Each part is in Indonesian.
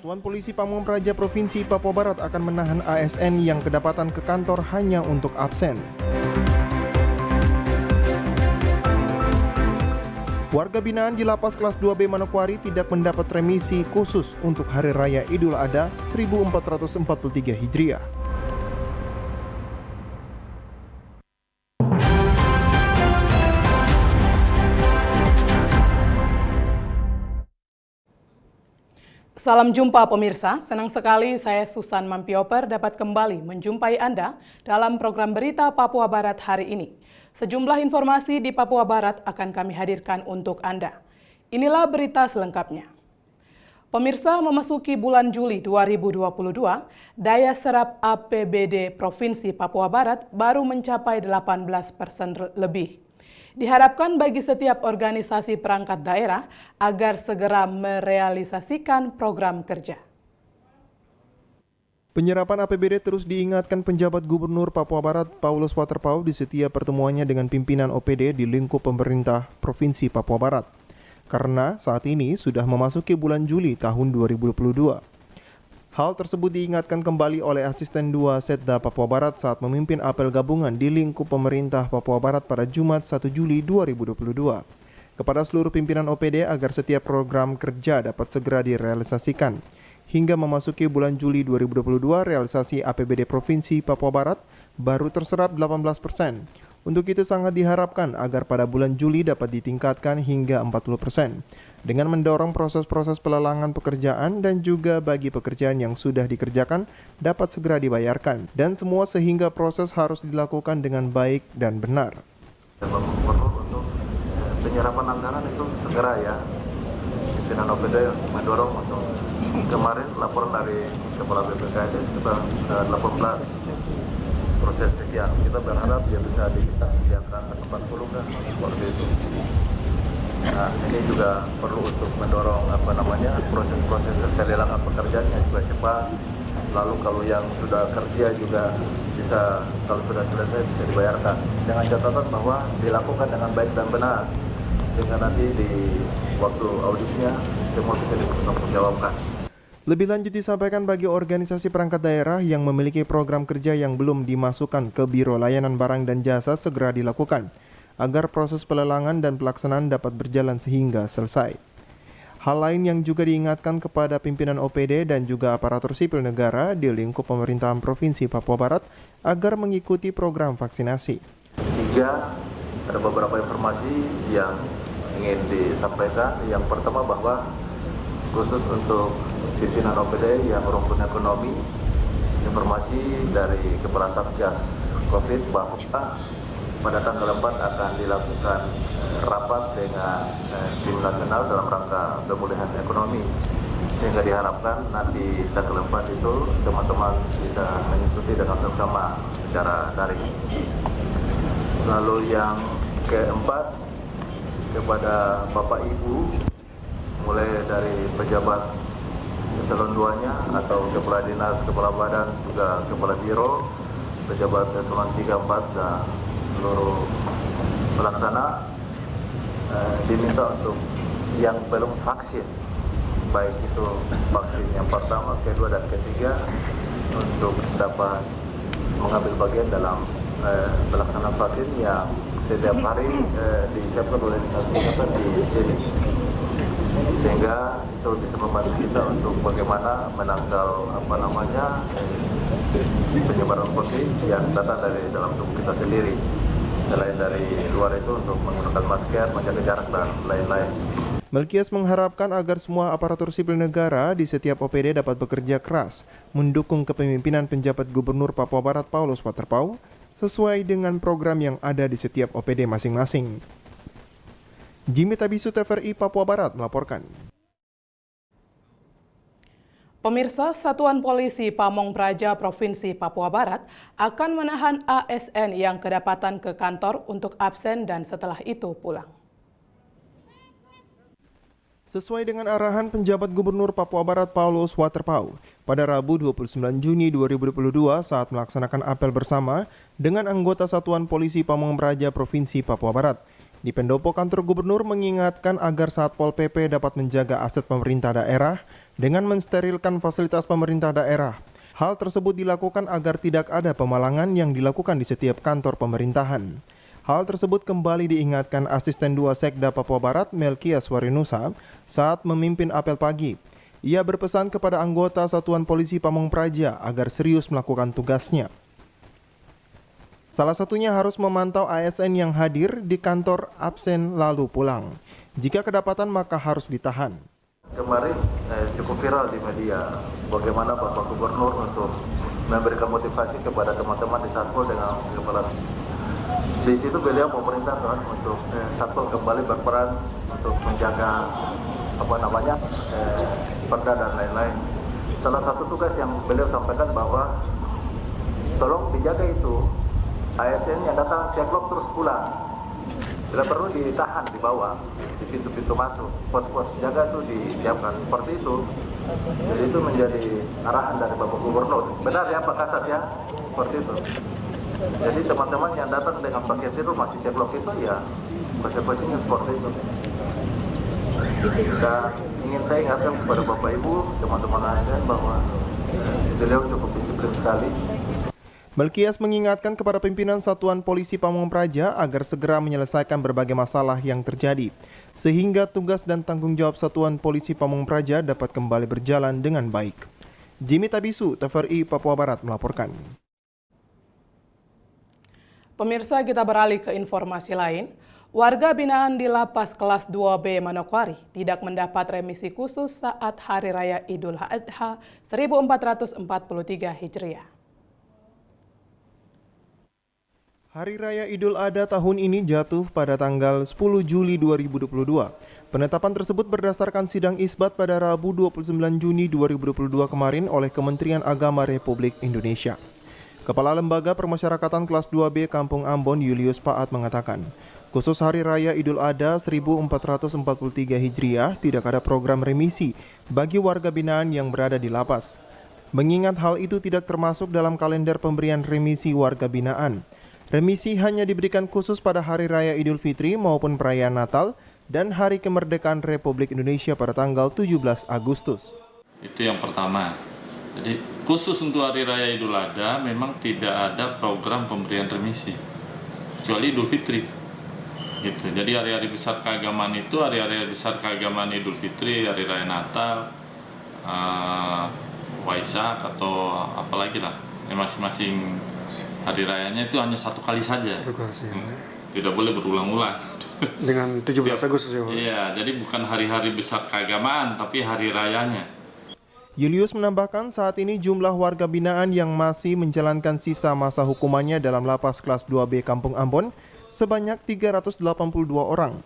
Satuan Polisi Pamong Praja Provinsi Papua Barat akan menahan ASN yang kedapatan ke kantor hanya untuk absen. Warga binaan di Lapas Kelas 2B Manokwari tidak mendapat remisi khusus untuk Hari Raya Idul Adha 1443 Hijriah. Salam jumpa pemirsa, senang sekali saya Susan Mampioper dapat kembali menjumpai Anda dalam program berita Papua Barat hari ini. Sejumlah informasi di Papua Barat akan kami hadirkan untuk Anda. Inilah berita selengkapnya. Pemirsa, memasuki bulan Juli 2022, daya serap APBD Provinsi Papua Barat baru mencapai 18% lebih. Diharapkan bagi setiap organisasi perangkat daerah agar segera merealisasikan program kerja. Penyerapan APBD terus diingatkan penjabat Gubernur Papua Barat Paulus Waterpau di setiap pertemuannya dengan pimpinan OPD di lingkup pemerintah Provinsi Papua Barat. Karena saat ini sudah memasuki bulan Juli tahun 2022. Hal tersebut diingatkan kembali oleh Asisten 2 Setda Papua Barat saat memimpin apel gabungan di lingkup pemerintah Papua Barat pada Jumat 1 Juli 2022. Kepada seluruh pimpinan OPD agar setiap program kerja dapat segera direalisasikan. Hingga memasuki bulan Juli 2022, realisasi APBD Provinsi Papua Barat baru terserap 18%. Untuk itu sangat diharapkan agar pada bulan Juli dapat ditingkatkan hingga 40%. Dengan mendorong proses-proses pelelangan pekerjaan dan juga bagi pekerjaan yang sudah dikerjakan dapat segera dibayarkan. Dan semua sehingga proses harus dilakukan dengan baik dan benar. Perlu untuk penyerapan anggaran itu segera ya. Pimpinan OPD mendorong untuk kemarin laporan dari Kepala BPKD kita 18 proses sekian. Kita berharap dia bisa diangkat ke 40 kan seperti itu. Nah, ini juga perlu untuk mendorong proses-proses pelelangan pekerjaannya juga cepat. Lalu kalau yang sudah kerja juga bisa, kalau sudah selesai bisa dibayarkan. Dengan catatan bahwa dilakukan dengan baik dan benar. Sehingga nanti di waktu auditnya semua bisa dipertanggungjawabkan. Lebih lanjut disampaikan bagi organisasi perangkat daerah yang memiliki program kerja yang belum dimasukkan ke Biro Layanan Barang dan Jasa segera dilakukan, agar proses pelelangan dan pelaksanaan dapat berjalan sehingga selesai. Hal lain yang juga diingatkan kepada pimpinan OPD dan juga aparatur sipil negara di lingkup pemerintahan Provinsi Papua Barat agar mengikuti program vaksinasi. Tiga, ada beberapa informasi yang ingin disampaikan. Yang pertama bahwa khusus untuk pimpinan OPD yang rumpun ekonomi, informasi dari Kepala Satgas COVID bahwa pada tanggal 4 akan dilakukan rapat dengan tim nasional dalam rangka pemulihan ekonomi, sehingga diharapkan nanti tanggal 4 itu teman-teman bisa mengikuti dengan bersama secara daring. Lalu yang keempat, kepada Bapak Ibu, mulai dari pejabat eselon 2-nya atau kepala dinas, kepala badan, juga kepala biro, pejabat eselon 3, 4 dan seluruh pelaksana diminta untuk yang belum vaksin, baik itu vaksin yang pertama, kedua dan ketiga, untuk dapat mengambil bagian dalam pelaksanaan vaksin yang setiap hari disiapkan oleh dinas kesehatan di sini, sehingga itu bisa membantu kita untuk bagaimana menangkal penyebaran COVID yang datang dari dalam tubuh kita sendiri. Selain dari luar itu untuk menggunakan masker, menjaga jarak dan lain-lain. Melkias mengharapkan agar semua aparatur sipil negara di setiap OPD dapat bekerja keras, mendukung kepemimpinan penjabat Gubernur Papua Barat Paulus Waterpau sesuai dengan program yang ada di setiap OPD masing-masing. Jimmy Tabisu, TVRI Papua Barat melaporkan. Pemirsa, Satuan Polisi Pamong Praja Provinsi Papua Barat akan menahan ASN yang kedapatan ke kantor untuk absen dan setelah itu pulang. Sesuai dengan arahan penjabat Gubernur Papua Barat Paulus Waterpau, pada Rabu 29 Juni 2022 saat melaksanakan apel bersama dengan anggota Satuan Polisi Pamong Praja Provinsi Papua Barat, Di pendopo kantor gubernur mengingatkan agar Satpol PP dapat menjaga aset pemerintah daerah dengan mensterilkan fasilitas pemerintah daerah. Hal tersebut dilakukan agar tidak ada pemalangan yang dilakukan di setiap kantor pemerintahan. Hal tersebut kembali diingatkan Asisten 2 Sekda Papua Barat Melkias Warinusa saat memimpin apel pagi. Ia berpesan kepada anggota Satuan Polisi Pamong Praja agar serius melakukan tugasnya. Salah satunya harus memantau ASN yang hadir di kantor absen lalu pulang. Jika kedapatan maka harus ditahan. Kemarin cukup viral di media bagaimana Bapak Gubernur untuk memberikan motivasi kepada teman-teman di Satpol dengan kepala. Di situ beliau memerintahkan untuk Satpol kembali berperan untuk menjaga perda dan lain-lain. Salah satu tugas yang beliau sampaikan bahwa tolong dijaga itu ASN yang datang tiap blok terus pulang. Bila perlu ditahan di bawah, di pintu-pintu masuk. Pos-pos jaga itu disiapkan seperti itu. Jadi itu menjadi arahan dari Bapak Gubernur. Benar ya Pak Kasat ya? Seperti itu. Jadi teman-teman yang datang dengan paket itu masih tiap blok itu ya konsekuensinya seperti itu. Dan ingin saya ingatkan kepada Bapak Ibu, teman-teman ASN bahwa beliau cukup disiplin sekali. Melkias mengingatkan kepada pimpinan Satuan Polisi Pamong Praja agar segera menyelesaikan berbagai masalah yang terjadi, sehingga tugas dan tanggung jawab Satuan Polisi Pamong Praja dapat kembali berjalan dengan baik. Jimmy Tabisu, TVRI Papua Barat melaporkan. Pemirsa, kita beralih ke informasi lain. Warga binaan di Lapas Kelas 2B Manokwari tidak mendapat remisi khusus saat Hari Raya Idul Adha 1443 Hijriah. Hari Raya Idul Adha tahun ini jatuh pada tanggal 10 Juli 2022. Penetapan tersebut berdasarkan sidang isbat pada Rabu 29 Juni 2022 kemarin oleh Kementerian Agama Republik Indonesia. Kepala Lembaga Permasyarakatan Kelas 2B Kampung Ambon Julius Paat mengatakan, khusus Hari Raya Idul Adha 1443 Hijriah tidak ada program remisi bagi warga binaan yang berada di lapas. Mengingat hal itu tidak termasuk dalam kalender pemberian remisi warga binaan. Remisi hanya diberikan khusus pada Hari Raya Idul Fitri maupun perayaan Natal dan Hari Kemerdekaan Republik Indonesia pada tanggal 17 Agustus. Itu yang pertama. Jadi khusus untuk Hari Raya Idul Adha memang tidak ada program pemberian remisi kecuali Idul Fitri. Gitu. Jadi hari-hari besar keagamaan itu hari-hari besar keagamaan Idul Fitri, Hari Raya Natal, Waisak atau apalagi lah. Masing-masing hari rayanya itu hanya satu kali saja. Tidak boleh berulang-ulang. Dengan 17 Agustus ya Pak? Iya, jadi bukan hari-hari besar keagamaan, tapi hari rayanya. Julius menambahkan saat ini jumlah warga binaan yang masih menjalankan sisa masa hukumannya dalam Lapas Kelas 2B Kampung Ambon sebanyak 382 orang.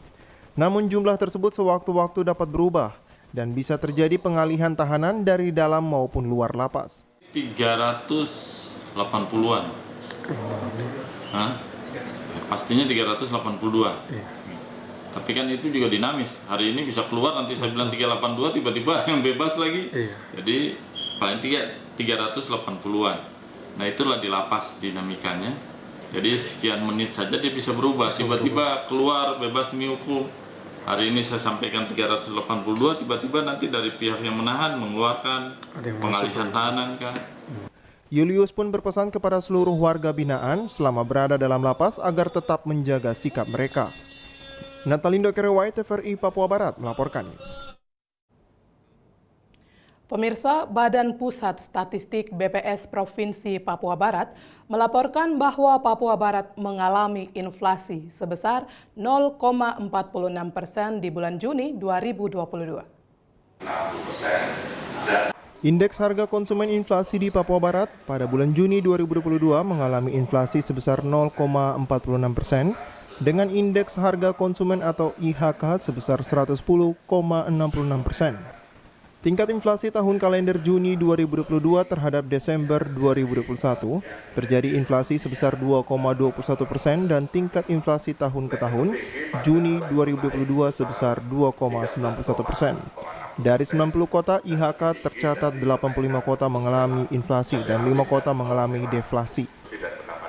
Namun jumlah tersebut sewaktu-waktu dapat berubah dan bisa terjadi pengalihan tahanan dari dalam maupun luar lapas. 380-an. Pastinya 382. Tapi kan itu juga dinamis. Hari ini bisa keluar, nanti saya bilang 382, tiba-tiba yang bebas lagi. Jadi paling 380-an. Nah itulah di lapas dinamikanya. Jadi sekian menit saja dia bisa berubah. Tiba-tiba keluar bebas demi hukum. Hari ini saya sampaikan 382, tiba-tiba nanti dari pihak yang menahan mengeluarkan pengalihan tahanan kan. Julius pun berpesan kepada seluruh warga binaan selama berada dalam lapas agar tetap menjaga sikap mereka. Natalindo Kerewai, TVRI Papua Barat melaporkan. Pemirsa, Badan Pusat Statistik BPS Provinsi Papua Barat melaporkan bahwa Papua Barat mengalami inflasi sebesar 0,46% di bulan Juni 2022. Indeks harga konsumen inflasi di Papua Barat pada bulan Juni 2022 mengalami inflasi sebesar 0,46% dengan indeks harga konsumen atau IHK sebesar 110,66%. Tingkat inflasi tahun kalender Juni 2022 terhadap Desember 2021 terjadi inflasi sebesar 2,21% dan tingkat inflasi tahun ke tahun Juni 2022 sebesar 2,91%. Dari 90 kota, IHK tercatat 85 kota mengalami inflasi dan 5 kota mengalami deflasi.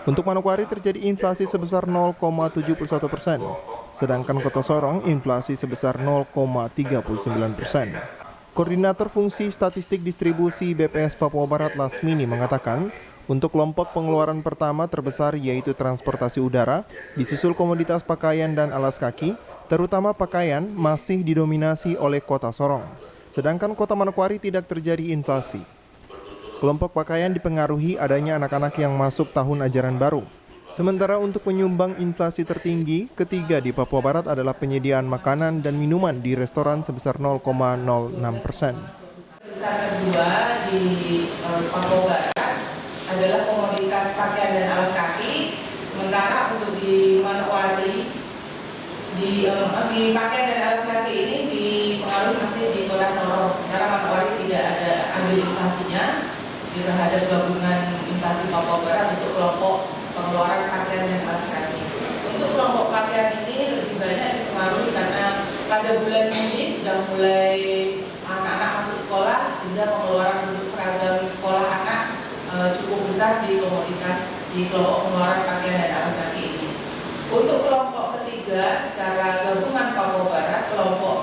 Untuk Manokwari terjadi inflasi sebesar 0,71%, sedangkan Kota Sorong inflasi sebesar 0,39%. Koordinator Fungsi Statistik Distribusi BPS Papua Barat Lasmini mengatakan, untuk kelompok pengeluaran pertama terbesar yaitu transportasi udara, disusul komoditas pakaian dan alas kaki, terutama pakaian masih didominasi oleh Kota Sorong. Sedangkan Kota Manokwari tidak terjadi inflasi. Kelompok pakaian dipengaruhi adanya anak-anak yang masuk tahun ajaran baru. Sementara untuk penyumbang inflasi tertinggi, ketiga di Papua Barat adalah penyediaan makanan dan minuman di restoran sebesar 0,06%. Besar kedua di Papua Barat adalah komoditas pakaian dan alas kaki. Sementara untuk di Manokwari, di pakaian dan alas kaki ini dipengaruhi masih di Kota Sorong. Sementara Manokwari tidak ada ambil inflasinya terhadap gabungan inflasi Papua Barat untuk kelompok pengeluaran pakaian dan alas kaki. Untuk kelompok pakaian ini lebih banyak dipengaruhi karena pada bulan ini sudah mulai anak-anak masuk sekolah, sehingga pengeluaran untuk seragam sekolah anak cukup besar di komoditas di kelompok pengeluaran pakaian dan alas kaki ini. Untuk kelompok ketiga secara gabungan Papua Barat, kelompok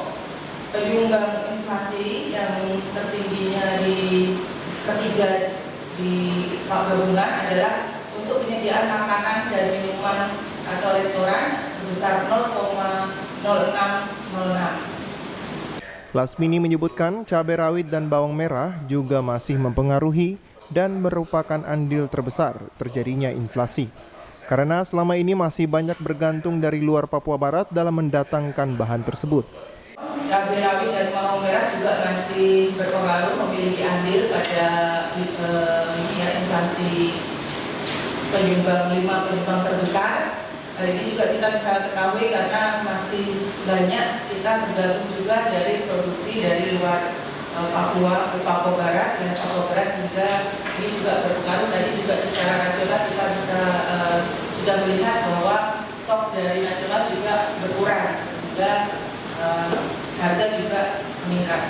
penyumbang inflasi yang tertingginya di ketiga di gabungan adalah untuk penyediaan makanan dan minuman atau restoran sebesar 0,0606. Lasmini menyebutkan cabai rawit dan bawang merah juga masih mempengaruhi dan merupakan andil terbesar terjadinya inflasi. Karena selama ini masih banyak bergantung dari luar Papua Barat dalam mendatangkan bahan tersebut. Cabai rawit dan bawang merah juga masih berpengaruh, memiliki andil pada inflasi penyumbang terbesar. Hal ini juga kita bisa ketahui karena masih banyak kita bergantung juga dari produksi dari luar Papua Barat dan Papua Barat, sehingga ini juga berpengaruh. Tadi juga secara nasional kita bisa sudah melihat bahwa stok dari nasional juga berkurang, sehingga harga juga meningkat.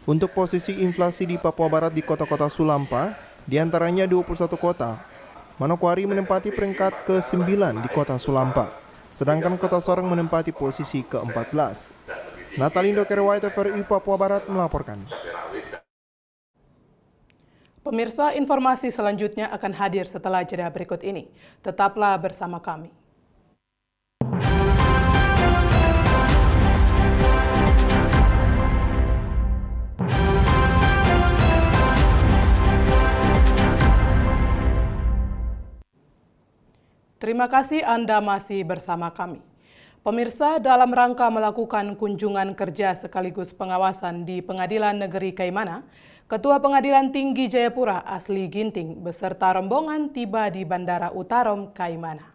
Untuk posisi inflasi di Papua Barat di kota-kota Sulampa, diantaranya 21 kota, Manokwari menempati peringkat ke-9 di kota Sulampa, sedangkan Kota Sorong menempati posisi ke-14. Natalindo Kerwai TVRI Papua Barat melaporkan. Pemirsa, informasi selanjutnya akan hadir setelah jeda berikut ini. Tetaplah bersama kami. Terima kasih Anda masih bersama kami. Pemirsa, dalam rangka melakukan kunjungan kerja sekaligus pengawasan di Pengadilan Negeri Kaimana, Ketua Pengadilan Tinggi Jayapura Asli Ginting beserta rombongan tiba di Bandara Utarom, Kaimana.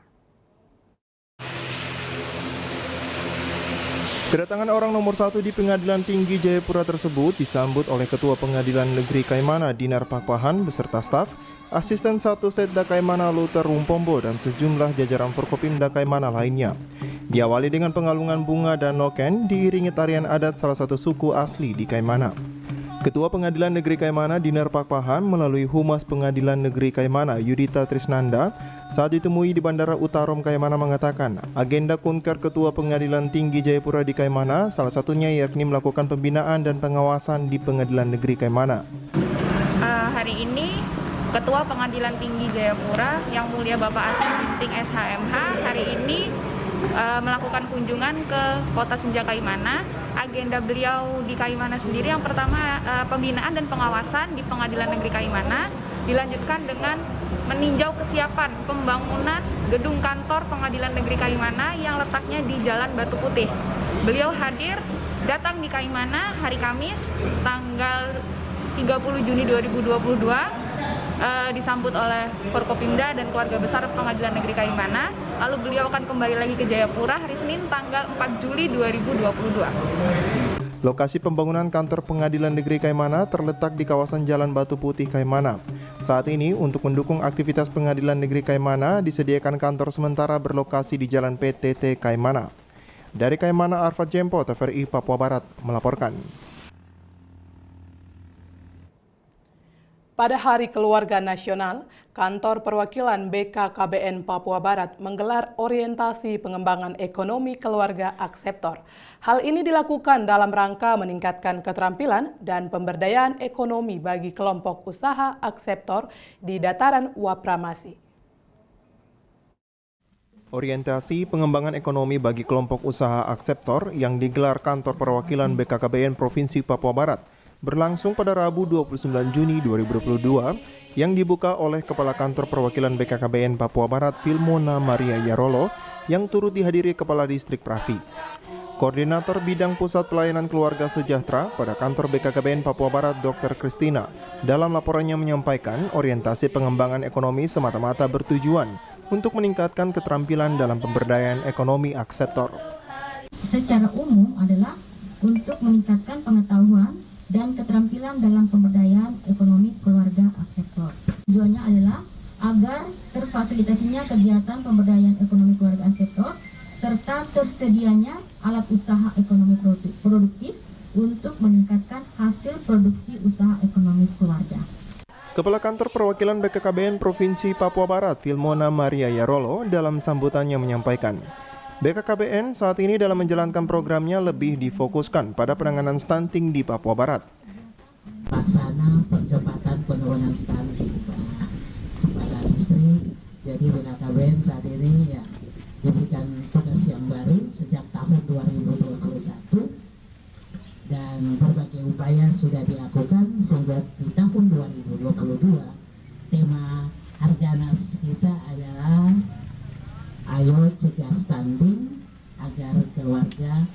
Kedatangan orang nomor 1 di Pengadilan Tinggi Jayapura tersebut disambut oleh Ketua Pengadilan Negeri Kaimana Dinar Pakpahan beserta staf, Asisten 1 Setda Kaimana Luther Rumpombo dan sejumlah jajaran Forkopimda Kaimana lainnya. Diawali dengan pengalungan bunga dan noken diiringi tarian adat salah satu suku asli di Kaimana. Ketua Pengadilan Negeri Kaimana Dinar Pakpahan melalui Humas Pengadilan Negeri Kaimana Yudita Trisnanda saat ditemui di Bandara Utarom Kaimana mengatakan agenda kunker Ketua Pengadilan Tinggi Jayapura di Kaimana salah satunya yakni melakukan pembinaan dan pengawasan di Pengadilan Negeri Kaimana. Hari ini Ketua Pengadilan Tinggi Jayapura yang mulia Bapak Asli Ginting SHMH hari ini melakukan kunjungan ke Kota Senja Kaimana. Agenda beliau di Kaimana sendiri yang pertama pembinaan dan pengawasan di Pengadilan Negeri Kaimana, dilanjutkan dengan meninjau kesiapan pembangunan gedung kantor Pengadilan Negeri Kaimana yang letaknya di Jalan Batu Putih. Beliau hadir datang di Kaimana hari Kamis tanggal 30 Juni 2022 disambut oleh Forkopimda dan keluarga besar Pengadilan Negeri Kaimana. Lalu beliau akan kembali lagi ke Jayapura hari Senin tanggal 4 Juli 2022. Lokasi pembangunan kantor Pengadilan Negeri Kaimana terletak di kawasan Jalan Batu Putih Kaimana. Saat ini untuk mendukung aktivitas Pengadilan Negeri Kaimana disediakan kantor sementara berlokasi di Jalan PTT Kaimana. Dari Kaimana, Arfad Jempo, TVRI Papua Barat melaporkan. Pada Hari Keluarga Nasional, Kantor Perwakilan BKKBN Papua Barat menggelar orientasi pengembangan ekonomi keluarga akseptor. Hal ini dilakukan dalam rangka meningkatkan keterampilan dan pemberdayaan ekonomi bagi kelompok usaha akseptor di dataran Wapramasi. Orientasi pengembangan ekonomi bagi kelompok usaha akseptor yang digelar Kantor Perwakilan BKKBN Provinsi Papua Barat berlangsung pada Rabu 29 Juni 2022 yang dibuka oleh Kepala Kantor Perwakilan BKKBN Papua Barat Filmona Maria Yarolo yang turut dihadiri Kepala Distrik Pravi. Koordinator Bidang Pusat Pelayanan Keluarga Sejahtera pada Kantor BKKBN Papua Barat Dr. Christina dalam laporannya menyampaikan orientasi pengembangan ekonomi semata-mata bertujuan untuk meningkatkan keterampilan dalam pemberdayaan ekonomi akseptor. Secara umum adalah untuk meningkatkan pengetahuan dan keterampilan dalam pemberdayaan ekonomi keluarga akseptor. Tujuannya adalah agar terfasilitasinya kegiatan pemberdayaan ekonomi keluarga akseptor serta tersedianya alat usaha ekonomi produktif untuk meningkatkan hasil produksi usaha ekonomi keluarga. Kepala Kantor Perwakilan BKKBN Provinsi Papua Barat Filmona Maria Yarolo dalam sambutannya menyampaikan, BKKBN saat ini dalam menjalankan programnya lebih difokuskan pada penanganan stunting di Papua Barat. Laksana percepatan penurunan stunting, Pak Kepala Distrik. Jadi BKKBN saat ini ya diberikan tugas yang baru sejak tahun 2021 dan berbagai upaya sudah dilakukan sehingga di tahun 2022 tema Harganas kita adalah ayo cegah stunting agar keluarga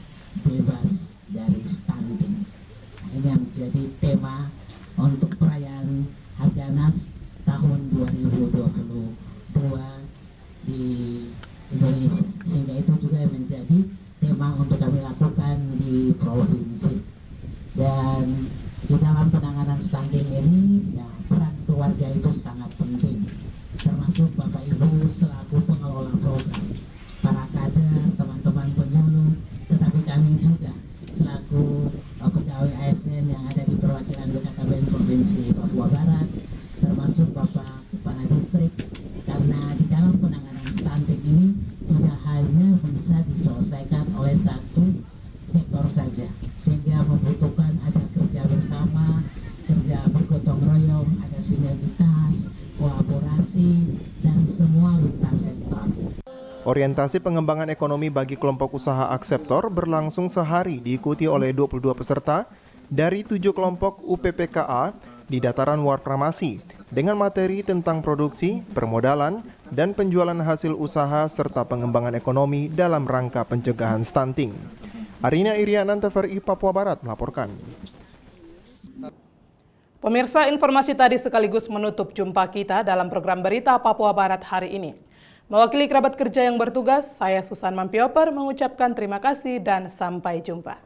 bebas dari stunting. Nah, ini yang menjadi tema untuk perayaan Harganas tahun 2022 di Indonesia. Sehingga itu juga menjadi tema untuk kami lakukan di provinsi. Dan di dalam penanganan stunting ini, ya, peran keluarga itu sangat penting. Termasuk Bapak Ibu selaku pengelola program, para kader, teman-teman penyuluh, tetapi kami juga selaku pegawai ASN yang ada di perwakilan BKKBN Provinsi Papua Barat, termasuk Bapak Kepala Distrik, karena di dalam penanganan stunting ini tidak hanya bisa diselesaikan oleh satu sektor saja, sehingga membutuhkan ada kerja bersama, kerja bergotong royong, ada sinergitas, kolaborasi, dan semua lintas sektor. Orientasi pengembangan ekonomi bagi kelompok usaha akseptor berlangsung sehari diikuti oleh 22 peserta dari 7 kelompok UPPKA di dataran Wapramasi dengan materi tentang produksi, permodalan, dan penjualan hasil usaha serta pengembangan ekonomi dalam rangka pencegahan stunting. Arina Irianan, TVRI Papua Barat melaporkan. Pemirsa, informasi tadi sekaligus menutup jumpa kita dalam program Berita Papua Barat hari ini. Mewakili kerabat kerja yang bertugas, saya Susan Mampioper mengucapkan terima kasih dan sampai jumpa.